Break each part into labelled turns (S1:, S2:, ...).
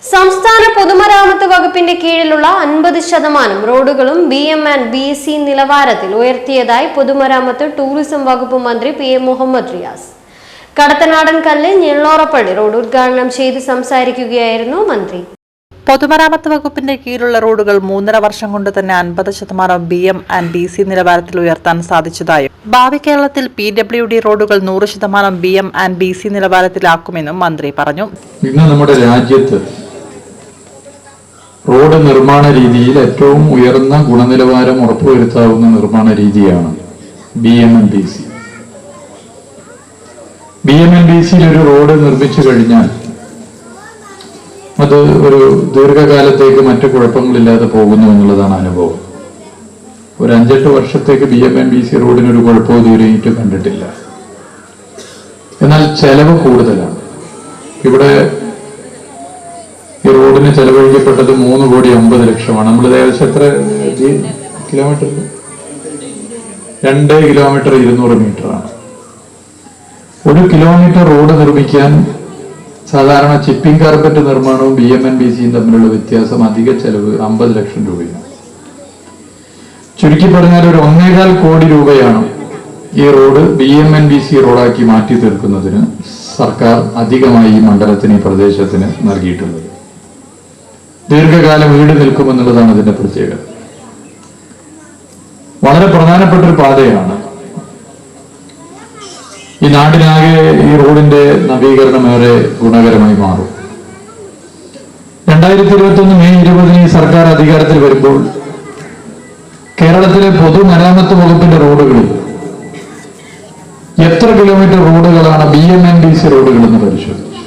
S1: സംസ്ഥാന പൊതുമരാമത്ത് വകുപ്പിന്റെ കീഴിലുള്ള 50% റോഡുകളും BM&BC നിലവാരത്തിൽ ഉയർത്തിയതായി പൊതുമരാമത്ത് ടൂറിസം വകുപ്പ് മന്ത്രി PM മുഹമ്മദ് റിയാസ്. കടത്തനാടൻ കല്ല് ഞെള്ളോറപ്പള്ളി റോഡ് ഉദ്ഘാടനം ചെയ്ത് സംസാരിക്കുകയായിരുന്നു മന്ത്രി.
S2: പൊതുമരാമത്ത് വകുപ്പിന്റെ കീഴിലുള്ള റോഡുകൾ 3.5 വർഷം കൊണ്ട് തന്നെ 50% BM&BC നിലവാരത്തിൽ ഉയർത്താൻ സാധിച്ചതായും ഭാവി കേരളത്തിൽ PWD റോഡുകൾ 100% BM&BC നിലവാരത്തിലാക്കുമെന്നും മന്ത്രി പറഞ്ഞു.
S3: ഇന്ന് നമ്മുടെ രാജ്യത്ത് റോഡ് നിർമ്മാണ രീതിയിൽ ഏറ്റവും ഉയർന്ന ഗുണനിലവാരം ഉറപ്പുവരുത്താവുന്ന നിർമ്മാണ രീതിയാണ് BM&BC. BM&BCയിൽ ഒരു റോഡ് നിർമ്മിച്ചു കഴിഞ്ഞാൽ അത് ഒരു ദീർഘകാലത്തേക്ക് മറ്റു കുഴപ്പങ്ങളില്ലാതെ പോകുന്നു എന്നുള്ളതാണ് അനുഭവം. ഒരു 5-8 വർഷത്തേക്ക് BM&BC റോഡിനൊരു കുഴപ്പവും ഇതുവരെയായിട്ട് കണ്ടിട്ടില്ല. എന്നാൽ ചെലവ് കൂടുതലാണ്. ഇവിടെ ഈ റോഡിന് ചെലവഴിക്കപ്പെട്ടത് 3,50,00,000. നമ്മൾ ഏകദേശം എത്ര കിലോമീറ്റർ? 2 കിലോമീറ്റർ 200 മീറ്ററാണ്. 1 കിലോമീറ്റർ റോഡ് നിർമ്മിക്കാൻ സാധാരണ ചിപ്പിംഗ് കാർപ്പറ്റ് നിർമ്മാണവും BM&BCയും തമ്മിലുള്ള വ്യത്യാസം അധിക ചെലവ് 50 ലക്ഷം രൂപയാണ്. ചുരുക്കി പറഞ്ഞാൽ ഒരു 1.25 കോടി രൂപയാണ് ഈ റോഡ് BM&BC റോഡാക്കി മാറ്റി തീർക്കുന്നതിന് സർക്കാർ അധികമായി ഈ മണ്ഡലത്തിന്, ഈ പ്രദേശത്തിന് നൽകിയിട്ടുള്ളത്. ദീർഘകാലം ഈട് നിൽക്കുമെന്നുള്ളതാണ് ഇതിന്റെ പ്രത്യേകത. വളരെ പ്രധാനപ്പെട്ട ഒരു പാതയാണ്. ഈ നാടിനാകെ ഈ റോഡിന്റെ നവീകരണം ഏറെ ഗുണകരമായി മാറും. 2021 മെയ് 20 ഈ സർക്കാർ അധികാരത്തിൽ വരുമ്പോൾ കേരളത്തിലെ പൊതുമരാമത്ത് വകുപ്പിന്റെ റോഡുകളിൽ എത്ര കിലോമീറ്റർ റോഡുകളാണ് BM&BC റോഡുകൾ എന്ന് പരിശോധിച്ചു.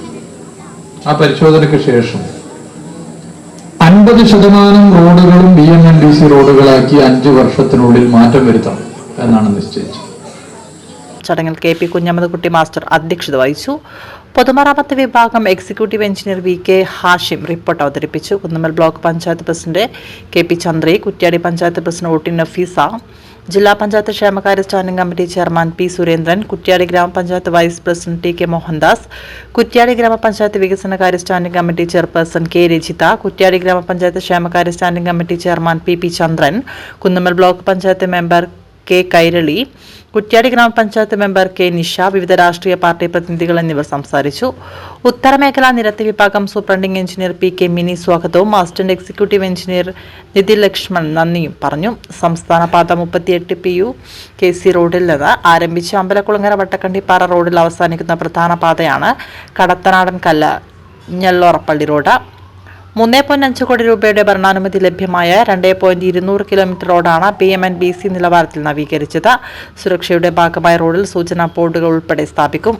S3: ആ പരിശോധനയ്ക്ക് ശേഷം 50% റോഡുകളും BM&BC റോഡുകളാക്കി 5 വർഷത്തിനുള്ളിൽ മാറ്റം വരുത്തണം എന്നാണ് നിശ്ചയിച്ചത്.
S2: ചടങ്ങിൽ KP കുഞ്ഞമ്മദ്കുട്ടി മാസ്റ്റർ അധ്യക്ഷത വഹിച്ചു. പൊതുമരാമത്ത് വിഭാഗം executive engineer VK Hashim report അവതരിപ്പിച്ചു. Kunnammal block panchayat president KP Chandri, Kuttiyadi panchayat president OT Nafeesa, ജില്ലാ പഞ്ചായത്ത് ക്ഷേമകാര്യ standing committee chairman P Surendran, Kuttiyadi ഗ്രാമപഞ്ചായത്ത് vice president TK Mohandas, Kuttiyadi ഗ്രാമപഞ്ചായത്ത് വികസനകാര്യ standing committee chairperson K Rajitha, Kuttiyadi ഗ്രാമപഞ്ചായത്ത് ക്ഷേമകാര്യ standing committee chairman PP Chandran, Kunnammal block panchayat member K Kairali, Kuttiyadi ഗ്രാമപഞ്ചായത്ത് മെമ്പർ K നിഷ, വിവിധ രാഷ്ട്രീയ പാർട്ടി പ്രതിനിധികൾ എന്നിവർ സംസാരിച്ചു. ഉത്തരമേഖലാ നിരത്ത് വിഭാഗം സൂപ്രണ്ടിംഗ് എഞ്ചിനീയർ PK മിനി സ്വാഗതവും assistant executive engineer Nithin Lakshman നന്ദിയും പറഞ്ഞു. സംസ്ഥാന പാത 38 PU KC റോഡിൽ നിന്ന് ആരംഭിച്ച് അമ്പലക്കുളങ്ങര വട്ടക്കണ്ടിപ്പാറ റോഡിൽ അവസാനിക്കുന്ന പ്രധാന പാതയാണ് കടത്തനാടൻ കല്ല് ഞെള്ളോറപ്പള്ളി റോഡ്. 3.5 കോടി രൂപയുടെ ഭരണാനുമതി ലഭ്യമായ 2.200 കിലോമീറ്റർ റോഡാണ് BM&BC നിലവാരത്തിൽ നവീകരിച്ചത്. സുരക്ഷയുടെ ഭാഗമായി റോഡിൽ സൂചനാ ബോർഡുകൾ ഉൾപ്പെടെ സ്ഥാപിക്കും.